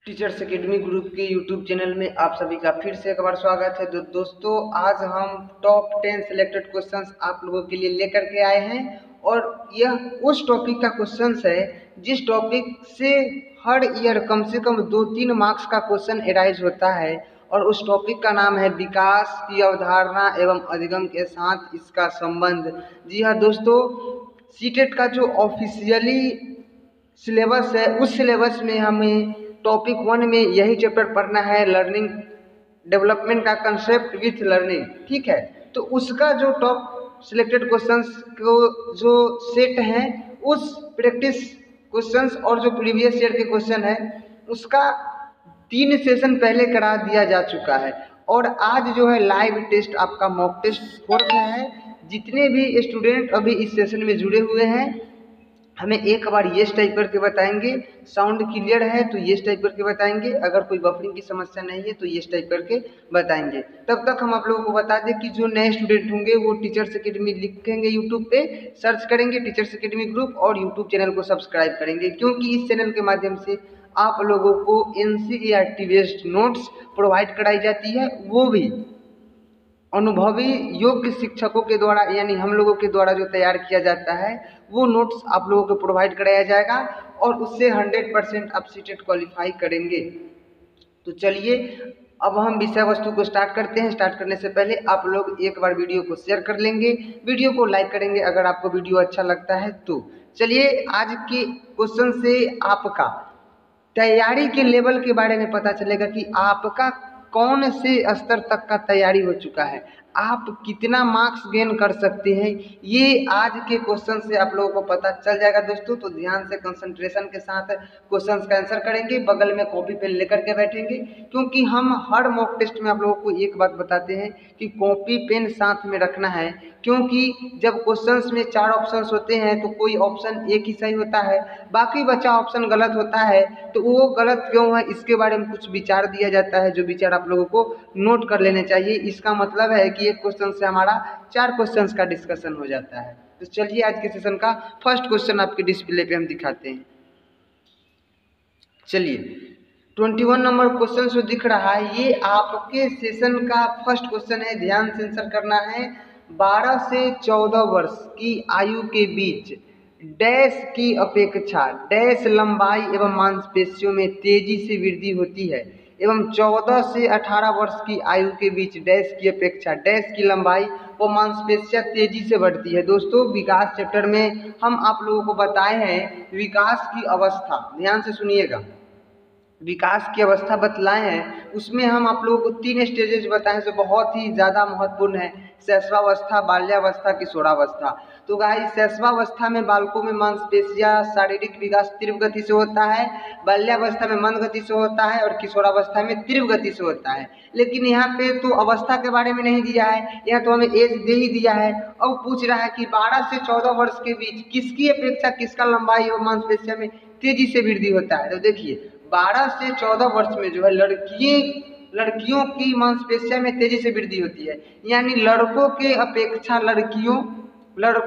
Teachers academy group के YouTube channel में आप सभी का फिर से एक बार स्वागत है। दोस्तों आज हम टॉप 10 सिलेक्टेड क्वेश्चंस आप लोगों के लिए लेकर के आए हैं और यह उस टॉपिक का क्वेश्चंस है जिस टॉपिक से हर ईयर कम से कम 2-3 मार्क्स का क्वेश्चन एराइज होता है और उस टॉपिक का नाम है विकास की अवधारणा एवं अधिगम के साथ इसका संबंध। जी हाँ दोस्तों, सीटेट का जो ऑफिशियली सिलेबस है उस सिलेबस में हमें टॉपिक 1 में यही चैप्टर पढ़ना है, लर्निंग डेवलपमेंट का कंसेप्ट विथ लर्निंग। ठीक है, तो उसका जो टॉप सिलेक्टेड क्वेश्चंस को जो सेट है उस प्रैक्टिस क्वेश्चंस और जो प्रीवियस ईयर के क्वेश्चन है उसका 3 सेशन पहले करा दिया जा चुका है और आज जो है लाइव टेस्ट आपका मॉक टेस्ट हो रहा है। जितने भी स्टूडेंट अभी इस सेशन में जुड़े हुए हैं हमें एक बार यस टाइप करके बताएंगे, साउंड क्लियर है तो यस टाइप करके बताएंगे, अगर कोई बफरिंग की समस्या नहीं है तो यस टाइप करके बताएंगे। तब तक हम आप लोगों को बता दें कि जो नए स्टूडेंट होंगे वो टीचर्स एकेडमी लिखेंगे, यूट्यूब पे सर्च करेंगे टीचर्स एकेडमी ग्रुप और यूट्यूब चैनल को सब्सक्राइब करेंगे, क्योंकि इस चैनल के माध्यम से आप लोगों को NCERT बेस्ड नोट्स प्रोवाइड कराई जाती है, वो भी अनुभवी योग्य शिक्षकों के द्वारा यानी हम लोगों के द्वारा जो तैयार किया जाता है वो नोट्स आप लोगों को प्रोवाइड कराया जाएगा और उससे 100% आप सीटेट क्वालिफाई करेंगे। तो चलिए अब हम विषय वस्तु को स्टार्ट करते हैं। स्टार्ट करने से पहले आप लोग एक बार वीडियो को शेयर कर लेंगे, वीडियो को लाइक करेंगे अगर आपको वीडियो अच्छा लगता है तो। चलिए आज के क्वेश्चन से आपका तैयारी के लेवल के बारे में पता चलेगा कि आपका कौन से स्तर तक का तैयारी हो चुका है, आप कितना मार्क्स गेन कर सकते हैं, ये आज के क्वेश्चन से आप लोगों को पता चल जाएगा दोस्तों। तो ध्यान से कंसंट्रेशन के साथ क्वेश्चंस का आंसर करेंगे, बगल में कॉपी पेन लेकर के बैठेंगे, क्योंकि हम हर मॉक टेस्ट में आप लोगों को एक बात बताते हैं कि कॉपी पेन साथ में रखना है, क्योंकि जब क्वेश्चंस में 4 ऑप्शंस होते हैं तो कोई ऑप्शन एक ही सही होता है, बाकी बचा ऑप्शन गलत होता है, तो वो गलत क्यों है इसके बारे में कुछ विचार दिया जाता है, जो विचार आप लोगों को नोट कर लेने चाहिए। इसका मतलब है कि एक क्वेश्चन से हमारा 4 क्वेश्चंस का डिस्कशन हो जाता है। तो चलिए आज के सेशन का फर्स्ट क्वेश्चन आपके डिस्प्ले पे हम दिखाते हैं। चलिए 21 नंबर क्वेश्चन जो दिख रहा है ये आपके सेशन का फर्स्ट क्वेश्चन है, ध्यान से आंसर करना है। 12 से 14 वर्ष की आयु के बीच डैश की अपेक्षा डैश लंबाई एवं मांसपेशियों में तेजी से वृद्धि होती है एवं 14 से 18 वर्ष की आयु के बीच डैश की अपेक्षा डैश की लंबाई व मांसपेशियां तेजी से बढ़ती है। दोस्तों विकास चैप्टर में हम आप लोगों को बताए हैं विकास की अवस्था, ध्यान से सुनिएगा, विकास की अवस्था बतलाए हैं, उसमें हम आप लोगों को 3 स्टेजेस बताएं जो बहुत ही ज़्यादा महत्वपूर्ण है, शैशवावस्था, बाल्यावस्था, किशोरावस्था। तो गाइस शैशवावस्था में बालकों में मांसपेशियां शारीरिक विकास तीव्र गति से होता है, बाल्यावस्था में मंद गति से होता है और किशोरावस्था में तीव्र गति से होता है। लेकिन यहाँ पे तो अवस्था के बारे में नहीं दिया है, यहाँ तो हमें एज दे ही दिया है। अब पूछ रहा है कि 12 से 14 वर्ष के बीच किसकी अपेक्षा किसका लंबाई और मांसपेशिया में तेजी से वृद्धि होता है। तो देखिए 12 से 14 वर्ष में जो है लड़कियों की मांसपेशिया में तेजी से वृद्धि होती है, यानी लड़कों के अपेक्षा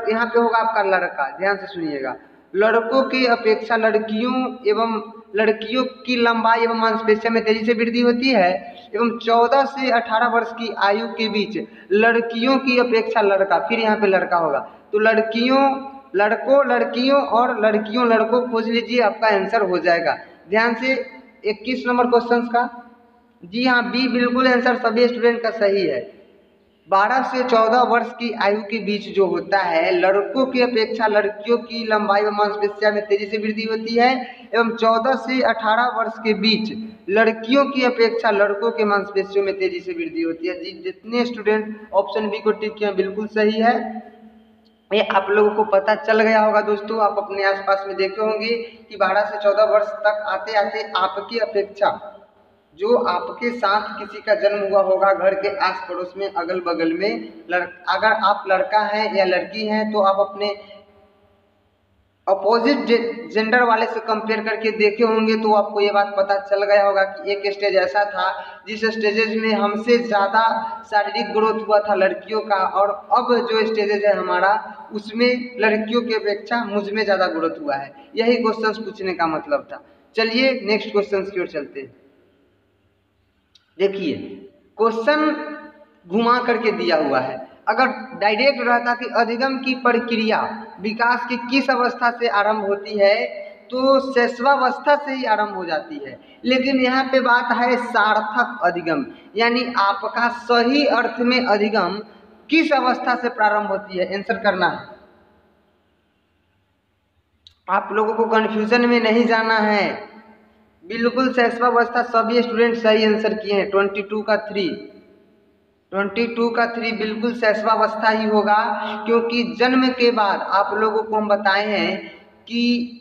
यहाँ पे होगा आपका लड़का, ध्यान से सुनिएगा, लड़कों के अपेक्षा लड़कियों की लंबाई एवं मांसपेशिया में तेजी से वृद्धि होती है एवं 14 से 18 वर्ष की आयु के बीच लड़कियों की अपेक्षा लड़का, फिर यहाँ पे लड़का होगा, तो लड़कों खोज लीजिए, आपका आंसर हो जाएगा। ध्यान से 21 नंबर क्वेश्चन का, जी हाँ बी बिल्कुल आंसर सभी स्टूडेंट का सही है। 12 से 14 वर्ष की आयु के बीच जो होता है लड़कों की अपेक्षा लड़कियों की लंबाई व मांसपेशिया में तेजी से वृद्धि होती है एवं 14 से 18 वर्ष के बीच लड़कियों की अपेक्षा लड़कों के मांसपेशियों में तेजी से वृद्धि होती है। जी जितने स्टूडेंट ऑप्शन बी को टिक किया बिल्कुल सही है, ये आप लोगों को पता चल गया होगा। दोस्तों आप अपने आसपास में देखे होंगे कि 12 से 14 वर्ष तक आते आते आपकी अपेक्षा जो आपके साथ किसी का जन्म हुआ होगा घर के आस पड़ोस में अगल बगल में, अगर आप लड़का है या लड़की हैं तो आप अपने अपोजिट जेंडर वाले से कंपेयर करके देखे होंगे तो आपको ये बात पता चल गया होगा कि एक स्टेज ऐसा था जिस स्टेजेस में हमसे ज़्यादा शारीरिक ग्रोथ हुआ था लड़कियों का, और अब जो स्टेजेस है हमारा उसमें लड़कियों की अपेक्षा मुझ में ज़्यादा ग्रोथ हुआ है। यही क्वेश्चन पूछने का मतलब था। चलिए नेक्स्ट क्वेश्चन की ओर चलते हैं। देखिए क्वेश्चन घुमा करके दिया हुआ है। अगर डायरेक्ट रहता कि अधिगम की प्रक्रिया विकास की किस अवस्था से आरंभ होती है, तो शैशवावस्था से ही आरंभ हो जाती है। लेकिन यहाँ पे बात है सार्थक अधिगम, यानी आपका सही अर्थ में अधिगम किस अवस्था से प्रारंभ होती है, आंसर करना है। आप लोगों को कंफ्यूजन में नहीं जाना है, बिल्कुल शैशवावस्था। सभी स्टूडेंट सही आंसर किए हैं। 22 का 3 बिल्कुल शैशवावस्था ही होगा, क्योंकि जन्म के बाद आप लोगों को हम बताए हैं कि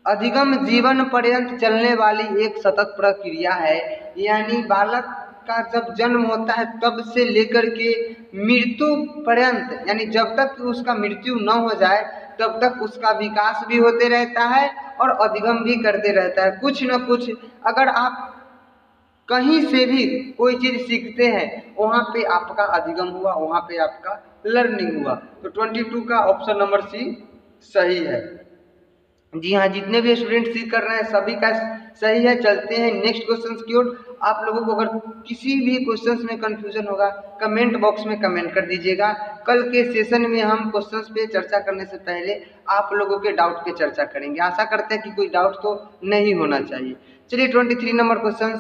अधिगम जीवन पर्यंत चलने वाली एक सतत प्रक्रिया है। यानी बालक का जब जन्म होता है तब से लेकर के मृत्यु पर्यंत, यानी जब तक उसका मृत्यु न हो जाए तब तक उसका विकास भी होते रहता है और अधिगम भी करते रहता है। कुछ न कुछ अगर आप कहीं से भी कोई चीज सीखते हैं वहाँ पे आपका अधिगम हुआ, वहाँ पे आपका लर्निंग हुआ। तो 22 का ऑप्शन नंबर सी सही है। जी हाँ, जितने भी स्टूडेंट सी कर रहे हैं सभी का सही है। चलते हैं नेक्स्ट क्वेश्चन की ओर। आप लोगों को अगर किसी भी क्वेश्चन में कंफ्यूजन होगा कमेंट बॉक्स में कमेंट कर दीजिएगा। कल के सेशन में हम क्वेश्चंस पे चर्चा करने से पहले आप लोगों के डाउट पे चर्चा करेंगे। आशा करते हैं कि कोई डाउट तो नहीं होना चाहिए। चलिए 23 नंबर क्वेश्चन,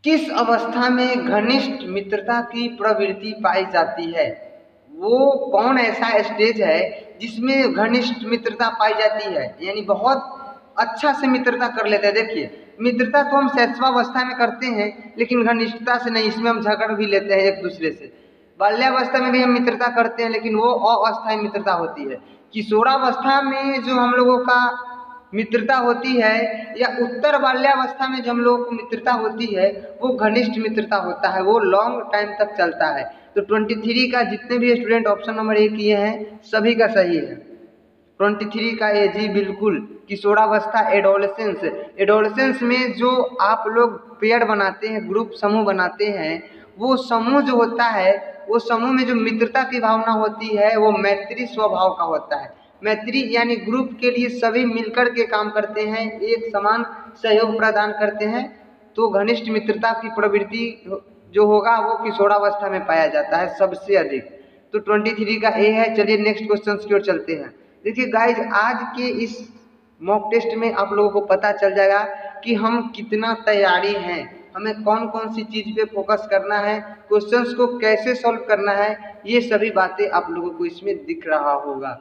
किस अवस्था में घनिष्ठ मित्रता की प्रवृत्ति पाई जाती है? वो कौन ऐसा स्टेज है जिसमें घनिष्ठ मित्रता पाई जाती है, यानी बहुत अच्छा से मित्रता कर लेते हैं। देखिए मित्रता तो हम शैशवावस्था में करते हैं लेकिन घनिष्ठता से नहीं, इसमें हम झगड़ भी लेते हैं एक दूसरे से। बाल्यावस्था में भी हम मित्रता करते हैं लेकिन वो अस्थायी मित्रता होती है। किशोरावस्था में जो हम लोगों का मित्रता होती है या उत्तर बाल्यावस्था में जो हम लोगों को मित्रता होती है वो घनिष्ठ मित्रता होता है, वो लॉन्ग टाइम तक चलता है। तो 23 का जितने भी स्टूडेंट ऑप्शन नंबर ए किए हैं सभी का सही है। 23 का ए जी बिल्कुल। किशोरावस्था एडोलेसेंस, एडोलेसेंस में जो आप लोग पेयर बनाते हैं, ग्रुप समूह बनाते हैं, वो समूह जो होता है वो समूह में जो मित्रता की भावना होती है वो मैत्री स्वभाव का होता है। मैत्री यानी ग्रुप के लिए सभी मिलकर के काम करते हैं, एक समान सहयोग प्रदान करते हैं, तो घनिष्ठ मित्रता की प्रवृत्ति जो होगा वो किशोरावस्था में पाया जाता है सबसे अधिक। तो 23 का ए है। चलिए नेक्स्ट क्वेश्चन की ओर चलते हैं। देखिए गाइज, आज के इस मॉक टेस्ट में आप लोगों को पता चल जाएगा कि हम कितना तैयारी हैं, हमें कौन कौन सी चीज पे फोकस करना है, क्वेश्चंस को कैसे सॉल्व करना है, ये सभी बातें आप लोगों को इसमें दिख रहा होगा।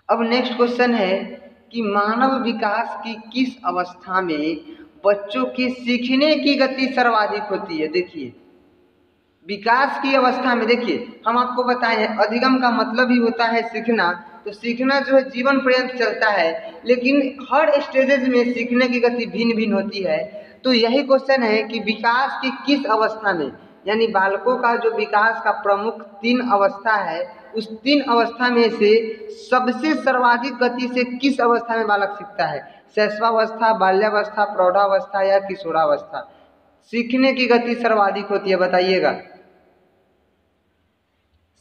अब नेक्स्ट क्वेश्चन है कि मानव विकास की किस अवस्था में बच्चों के सीखने की गति सर्वाधिक होती है? देखिए विकास की अवस्था में, देखिए हम आपको बताएं अधिगम का मतलब ही होता है सीखना। तो सीखना जो है जीवन पर्यंत चलता है, लेकिन हर स्टेजेस में सीखने की गति भिन्न भिन्न होती है। तो यही क्वेश्चन है कि विकास की किस अवस्था में, यानी बालकों का जो विकास का प्रमुख 3 अवस्था है उस 3 अवस्था में से सबसे सर्वाधिक गति से किस अवस्था में बालक सीखता है? शैशवावस्था, बाल्यावस्था, प्रौढ़ावस्था या किशोरावस्था? सीखने की गति सर्वाधिक होती है, बताइएगा।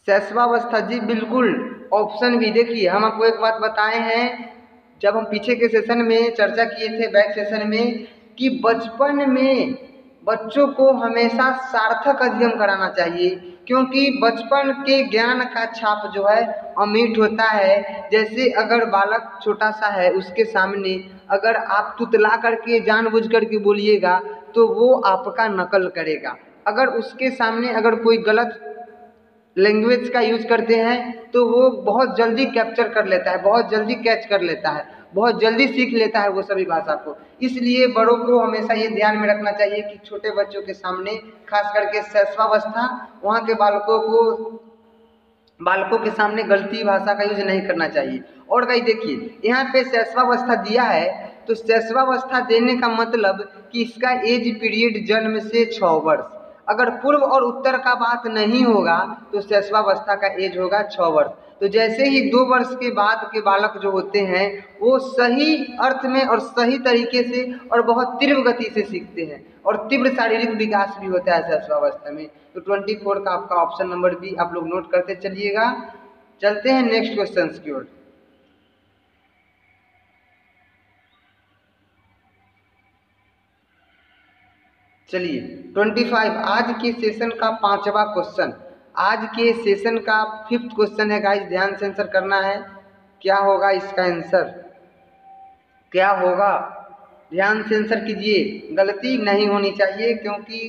शैशवावस्था, जी बिल्कुल। ऑप्शन भी देखिए, हम आपको एक बात बताए हैं जब हम पीछे के सेशन में चर्चा किए थे, बैक सेशन में, कि बचपन में बच्चों को हमेशा सार्थक अध्ययन कराना चाहिए, क्योंकि बचपन के ज्ञान का छाप जो है अमिट होता है। जैसे अगर बालक छोटा सा है उसके सामने अगर आप तुतला करके जानबूझ करके बोलिएगा तो वो आपका नकल करेगा। अगर उसके सामने अगर कोई गलत लैंग्वेज का यूज करते हैं तो वो बहुत जल्दी कैप्चर कर लेता है, बहुत जल्दी कैच कर लेता है, बहुत जल्दी सीख लेता है वो सभी भाषा को। इसलिए बड़ों को हमेशा ये ध्यान में रखना चाहिए कि छोटे बच्चों के सामने, खास करके शैशवावस्था, वहाँ के बालकों के सामने गलती भाषा का यूज नहीं करना चाहिए। और कहीं देखिए यहाँ पे शैशवावस्था दिया है, तो शैशवावस्था देने का मतलब कि इसका एज पीरियड जन्म से 6 वर्ष। अगर पूर्व और उत्तर का बात नहीं होगा तो शैशवावस्था का एज होगा 6 वर्ष। तो जैसे ही 2 वर्ष के बाद के बालक जो होते हैं वो सही अर्थ में और सही तरीके से और बहुत तीव्र गति से सीखते हैं और तीव्र शारीरिक विकास भी होता है शैशवावस्था में। तो 24 का आपका ऑप्शन नंबर बी आप लोग नोट करते चलिएगा। चलते हैं नेक्स्ट क्वेश्चन की ओर। चलिए 25 आज के सेशन का 5वां क्वेश्चन, आज के सेशन का 5th क्वेश्चन है गाइस, ध्यान से आंसर करना है। क्या होगा इसका आंसर, क्या होगा, ध्यान से आंसर कीजिए, गलती नहीं होनी चाहिए क्योंकि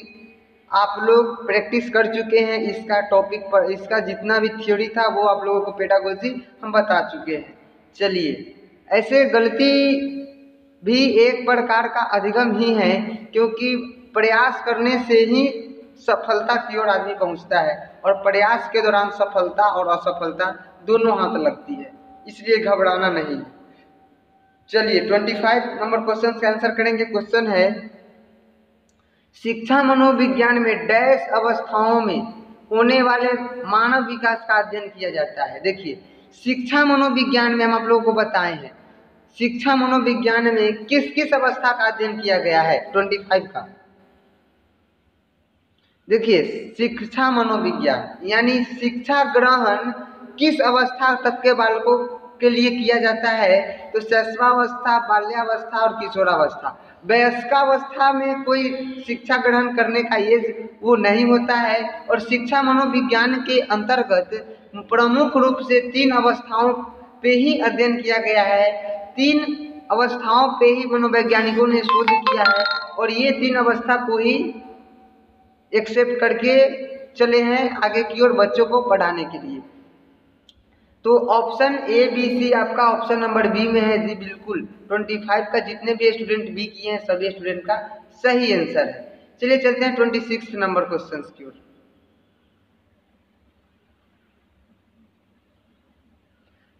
आप लोग प्रैक्टिस कर चुके हैं इसका टॉपिक पर, इसका जितना भी थ्योरी था वो आप लोगों को पेडागोजी हम बता चुके हैं। चलिए, ऐसे गलती भी एक प्रकार का अधिगम ही है क्योंकि प्रयास करने से ही सफलता की ओर आदमी पहुंचता है और प्रयास के दौरान सफलता और असफलता दोनों हाथ लगती है, इसलिए घबराना नहीं। चलिए 25 नंबर क्वेश्चन का आंसर करेंगे। क्वेश्चन है, शिक्षा मनोविज्ञान में डैश अवस्थाओं में होने वाले मानव विकास का अध्ययन किया जाता है। देखिए, शिक्षा मनोविज्ञान में हम आप लोगों को बताए हैं, शिक्षा मनोविज्ञान में किस किस अवस्था का अध्ययन किया गया है 25 का। देखिए, शिक्षा मनोविज्ञान यानी शिक्षा ग्रहण किस अवस्था तक के बालकों के लिए किया जाता है, तो शैशवावस्था, बाल्यावस्था और किशोरावस्था। वयस्कावस्था में कोई शिक्षा ग्रहण करने का एज वो नहीं होता है और शिक्षा मनोविज्ञान के अंतर्गत प्रमुख रूप से 3 अवस्थाओं पे ही अध्ययन किया गया है। 3 अवस्थाओं पे ही मनोवैज्ञानिकों ने शोध किया है और ये 3 अवस्था को ही एक्सेप्ट करके चले हैं आगे की ओर बच्चों को पढ़ाने के लिए। तो ऑप्शन ए बी सी आपका ऑप्शन नंबर बी में है जी, बिल्कुल 25 का जितने भी स्टूडेंट बी किए हैं सभी स्टूडेंट का सही आंसर है। चलिए चलते हैं 26 नंबर क्वेश्चन की ओर।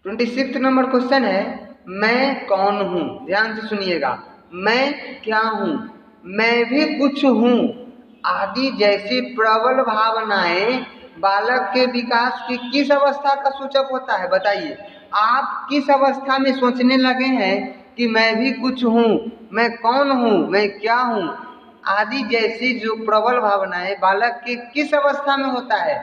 26 नंबर क्वेश्चन है, मैं कौन हूँ। ध्यान से सुनिएगा, मैं क्या हूँ, मैं भी कुछ हूँ आदि जैसी प्रबल भावनाएं बालक के विकास की किस अवस्था का सूचक होता है। बताइए, आप किस अवस्था में सोचने लगे हैं कि मैं भी कुछ हूँ, मैं कौन हूँ, मैं क्या हूँ आदि जैसी जो प्रबल भावनाएं बालक के किस अवस्था में होता है,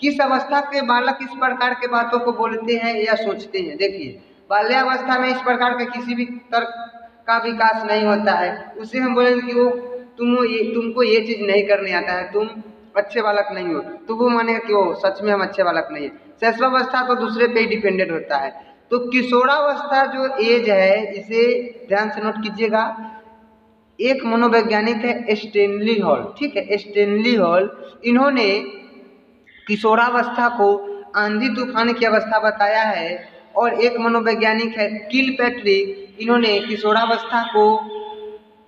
किस अवस्था के बालक इस प्रकार के बातों को बोलते हैं या सोचते हैं। देखिए, बाल्यावस्था में इस प्रकार के किसी भी तर्क का विकास नहीं होता है, उसे हम बोलेंगे कि वो तुमको ये चीज नहीं करने आता है, तुम अच्छे बालक नहीं हो, तो वो मानेगा कि वो सच में हम अच्छे बालक नहीं है। शैशवावस्था तो दूसरे पे ही डिपेंडेंट होता है। तो किशोरावस्था जो एज है, इसे ध्यान से नोट कीजिएगा। एक मनोवैज्ञानिक है स्टेनली हॉल, ठीक है, स्टेनली हॉल, इन्होंने किशोरावस्था को आंधी तूफान की अवस्था बताया है। और एक मनोवैज्ञानिक है किलपैट्रिक, इन्होंने किशोरावस्था को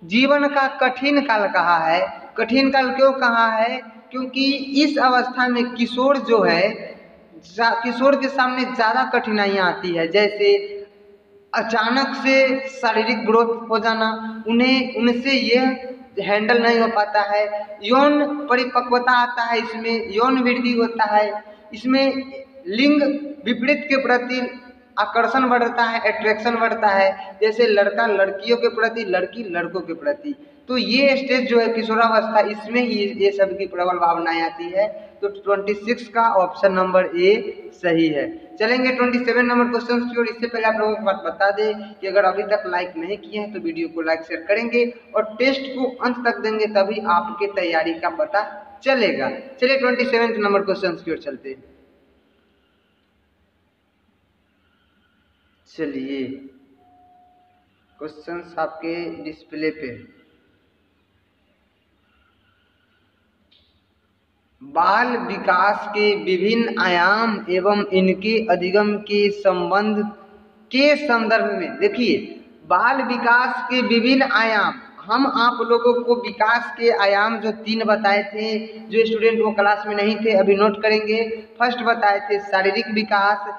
जीवन का कठिन काल कहा है। कठिन काल क्यों कहा है, क्योंकि इस अवस्था में किशोर जो है, किशोर के सामने ज़्यादा कठिनाइयाँ आती है, जैसे अचानक से शारीरिक ग्रोथ हो जाना, उनसे यह हैंडल नहीं हो पाता है, यौन परिपक्वता आता है, इसमें यौन वृद्धि होता है, इसमें लिंग विपरीत के प्रति आकर्षण बढ़ता है, अट्रैक्शन बढ़ता है, जैसे लड़का लड़कियों के प्रति, लड़की लड़कों के प्रति। तो ये स्टेज जो है किशोरावस्था, इसमें ही ये सब की प्रबल भावनाएं आती है। तो 26 का ऑप्शन नंबर ए सही है। चलेंगे 27 नंबर क्वेश्चन की ओर। इससे पहले आप लोगों को बात बता दें कि अगर अभी तक लाइक नहीं किए हैं तो वीडियो को लाइक शेयर करेंगे और टेस्ट को अंत तक देंगे, तभी आपके तैयारी का पता चलेगा। चलिए 27 नंबर क्वेश्चन की ओर चलते हैं। चलिए, क्वेश्चंस आपके डिस्प्ले पे। बाल विकास के विभिन्न आयाम एवं इनके अधिगम के संबंध के संदर्भ में, देखिए, बाल विकास के विभिन्न आयाम, हम आप लोगों को विकास के आयाम जो 3 बताए थे, जो स्टूडेंट वो क्लास में नहीं थे अभी नोट करेंगे। फर्स्ट बताए थे शारीरिक विकास,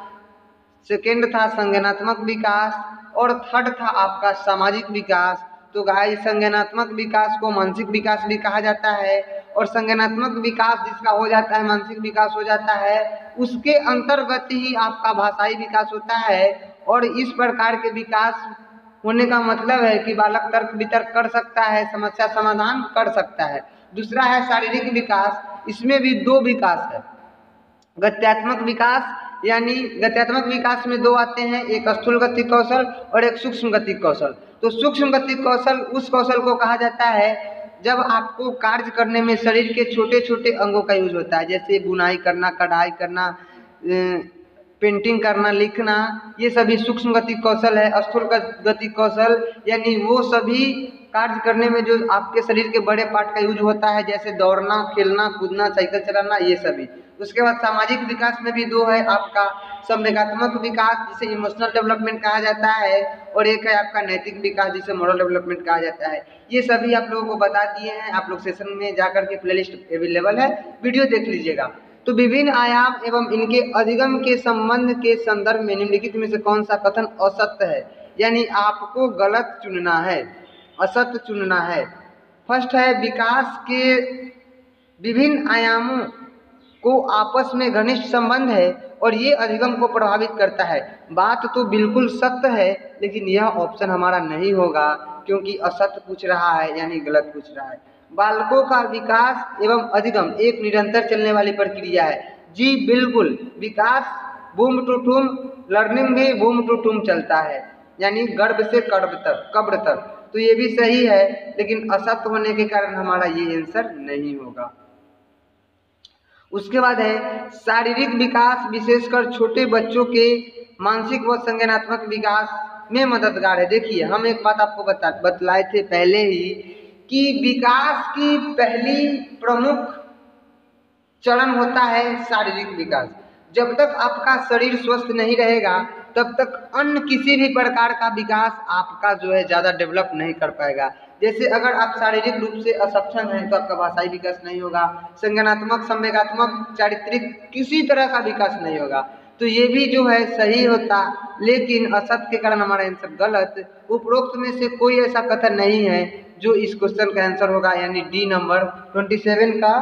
सेकेंड था संज्ञानात्मक विकास और थर्ड था आपका सामाजिक विकास। तो गाइस, संज्ञानात्मक विकास को मानसिक विकास भी कहा जाता है और संज्ञानात्मक विकास जिसका हो जाता है, मानसिक विकास हो जाता है, उसके अंतर्गत ही आपका भाषाई विकास होता है। और इस प्रकार के विकास होने का मतलब है कि बालक तर्क वितर्क कर सकता है, समस्या समाधान कर सकता है। दूसरा है शारीरिक विकास, इसमें भी 2 विकास है, गत्यात्मक विकास, यानी गत्यात्मक विकास में 2 आते हैं, एक स्थूल गति कौशल और एक सूक्ष्म गति कौशल। तो सूक्ष्म गति कौशल उस कौशल को कहा जाता है जब आपको कार्य करने में शरीर के छोटे छोटे अंगों का यूज होता है, जैसे बुनाई करना, कढ़ाई करना, पेंटिंग करना, लिखना, ये सभी सूक्ष्म गति कौशल है। स्थूल गति कौशल यानी वो सभी कार्य करने में जो आपके शरीर के बड़े पार्ट का यूज होता है, जैसे दौड़ना, खेलना, कूदना, साइकिल चलाना, ये सभी। उसके बाद सामाजिक विकास में भी दो है, आपका संवेगात्मक विकास जिसे इमोशनल डेवलपमेंट कहा जाता है, और एक है आपका नैतिक विकास जिसे मोरल डेवलपमेंट कहा जाता है। ये सभी आप लोगों को बता दिए हैं, आप लोग सेशन में जाकर के प्लेलिस्ट अवेलेबल है, वीडियो देख लीजिएगा। तो विभिन्न आयाम एवं इनके अधिगम के संबंध के संदर्भ में निम्नलिखित में से कौन सा कथन असत्य है, यानी आपको गलत चुनना है, असत्य चुनना है। फर्स्ट है, विकास के विभिन्न आयामों को आपस में घनिष्ठ संबंध है और ये अधिगम को प्रभावित करता है। बात तो बिल्कुल सत्य है, लेकिन यह ऑप्शन हमारा नहीं होगा क्योंकि असत्य पूछ रहा है, यानी गलत पूछ रहा है। बालकों का विकास एवं अधिगम एक निरंतर चलने वाली प्रक्रिया है। जी बिल्कुल, विकास बूम टू टूम, लर्निंग भी बूम टू टूम चलता है, यानी गर्भ से कब्र तक। तो ये भी सही है, लेकिन असत्य होने के कारण हमारा ये आंसर नहीं होगा। उसके बाद है, शारीरिक विकास विशेषकर छोटे बच्चों के मानसिक व संज्ञानात्मक विकास में मददगार है। देखिए, हम एक बात आपको बतलाए थे पहले ही कि विकास की पहली प्रमुख चरण होता है शारीरिक विकास। जब तक आपका शरीर स्वस्थ नहीं रहेगा, तब तक अन्य किसी भी प्रकार का विकास आपका जो है ज़्यादा डेवलप नहीं कर पाएगा। जैसे अगर आप शारीरिक रूप से असक्षम हैं तो आपका भाषाई विकास नहीं होगा, संज्ञानात्मक, संवेगात्मक, चारित्रिक किसी तरह का विकास नहीं होगा। तो ये भी जो है सही होता, लेकिन असत्य के कारण हमारा आंसर गलत। उपरोक्त में से कोई ऐसा कथन नहीं है जो इस क्वेश्चन का आंसर होगा, यानी डी नंबर 27 का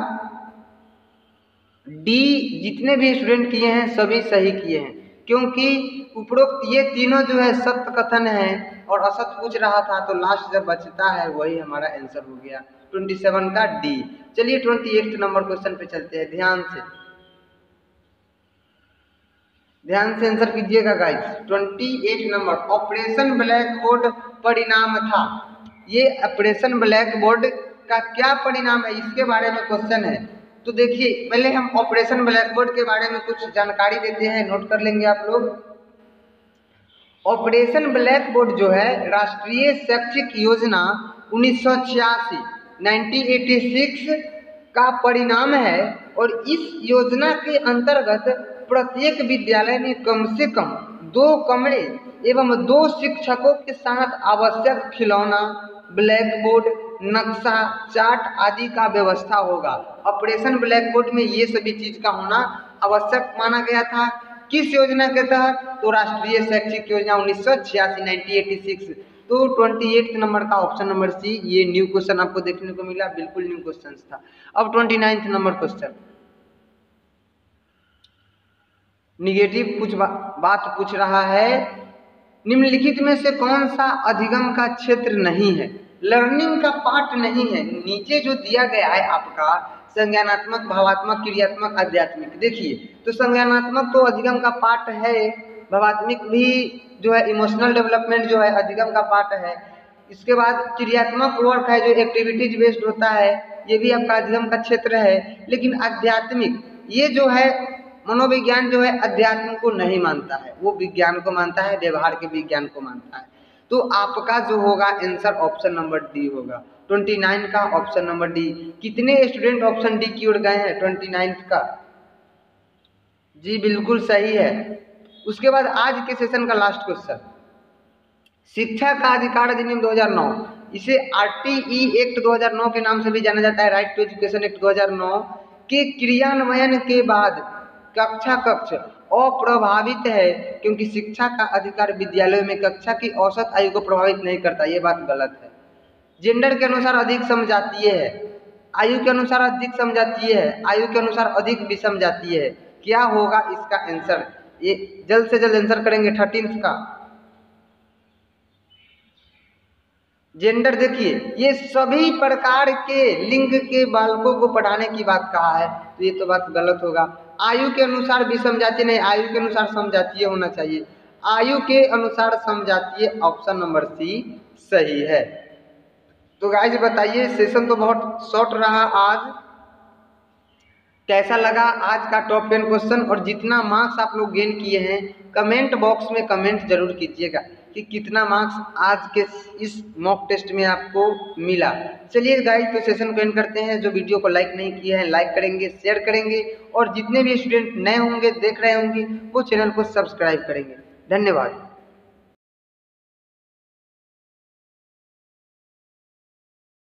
डी। जितने भी स्टूडेंट किए हैं सभी सही किए हैं, क्योंकि उपरोक्त ये तीनों जो है सत्य कथन है और असत्य पूछ रहा था, तो लास्ट जब बचता है वही हमारा आंसर हो गया 27 का डी। चलिए 28 नंबर क्वेश्चन पे चलते हैं। ध्यान से आंसर कीजिएगा guys. 28 number, operation black board परिणाम था। ये ऑपरेशन ब्लैक बोर्ड का क्या परिणाम है, इसके बारे में क्वेश्चन है। तो देखिए, पहले हम ऑपरेशन ब्लैक बोर्ड के बारे में कुछ जानकारी देते हैं, नोट कर लेंगे आप लोग। ऑपरेशन ब्लैक बोर्ड जो है राष्ट्रीय शैक्षिक योजना 1986 1986 का परिणाम है, और इस योजना के अंतर्गत प्रत्येक विद्यालय में कम से कम 2 कमरे एवं 2 शिक्षकों के साथ आवश्यक खिलौना, ब्लैक बोर्ड, नक्शा, चार्ट आदि का व्यवस्था होगा। ऑपरेशन ब्लैक बोर्ड में ये सभी चीज का होना आवश्यक माना गया था। किस योजना के तहत? तो राष्ट्रीय शैक्षिक योजना 1986 1986। तो 28 नंबर का ऑप्शन नंबर सी, ये न्यू क्वेश्चन आपको देखने को मिला, बिल्कुल न्यू क्वेश्चन था। अब 29 नंबर क्वेश्चन, निगेटिव कुछ बात पूछ रहा है। निम्नलिखित में से कौन सा अधिगम का क्षेत्र नहीं है, लर्निंग का पार्ट नहीं है? नीचे जो दिया गया है आपका संज्ञानात्मक, भावात्मक, क्रियात्मक, आध्यात्मिक। देखिए, तो संज्ञानात्मक तो अधिगम का पार्ट है, भावात्मक भी जो है इमोशनल डेवलपमेंट जो है अधिगम का पार्ट है। इसके बाद क्रियात्मक वर्क है जो एक्टिविटीज बेस्ड होता है, ये भी आपका अधिगम का क्षेत्र है। लेकिन आध्यात्मिक, ये जो है मनोविज्ञान जो है अध्यात्म को नहीं मानता है, वो विज्ञान को मानता है, व्यवहार के विज्ञान को मानता है। तो आपका जो होगा आंसर ऑप्शन नंबर डी होगा, 29 का ऑप्शन नंबर डी। कितने स्टूडेंट ऑप्शन डी की ओर गए हैं 29 का? जी बिल्कुल सही है। उसके बाद आज के सेशन का लास्ट क्वेश्चन, शिक्षा का अधिकार अधिनियम 2009, इसे RTE एक्ट 2009 के नाम से भी जाना जाता है, राइट टू एजुकेशन एक्ट 2009 के क्रियान्वयन के बाद कक्षा कक्ष अप्रभावित है, क्योंकि शिक्षा का अधिकार विद्यालयों में कक्षा की औसत आयु को प्रभावित नहीं करता। ये बात गलत है। जेंडर के अनुसार अधिक समझातीय है, आयु के अनुसार अधिक समझातीय है, आयु के अनुसार अधिक विषमजातीय है। क्या होगा इसका आंसर? ये जल्द से जल्द आंसर करेंगे 13 का। जेंडर, देखिए ये सभी प्रकार के लिंग के बालकों को पढ़ाने की बात कहा है, तो ये तो बात गलत होगा। आयु के अनुसार विषमजातीय नहीं, आयु के अनुसार समजातीय होना चाहिए। आयु के अनुसार समजातीय, ऑप्शन नंबर सी सही है। तो गाइज बताइए, सेशन तो बहुत शॉर्ट रहा आज, कैसा लगा आज का टॉप 10 क्वेश्चन और जितना मार्क्स आप लोग गेन किए हैं कमेंट बॉक्स में कमेंट जरूर कीजिएगा कि कितना मार्क्स आज के इस मॉक टेस्ट में आपको मिला। चलिए गाइस, तो सेशन को एंड करते हैं। जो वीडियो को लाइक नहीं किया है लाइक करेंगे, शेयर करेंगे और जितने भी स्टूडेंट नए होंगे देख रहे होंगे वो चैनल को सब्सक्राइब करेंगे। धन्यवाद।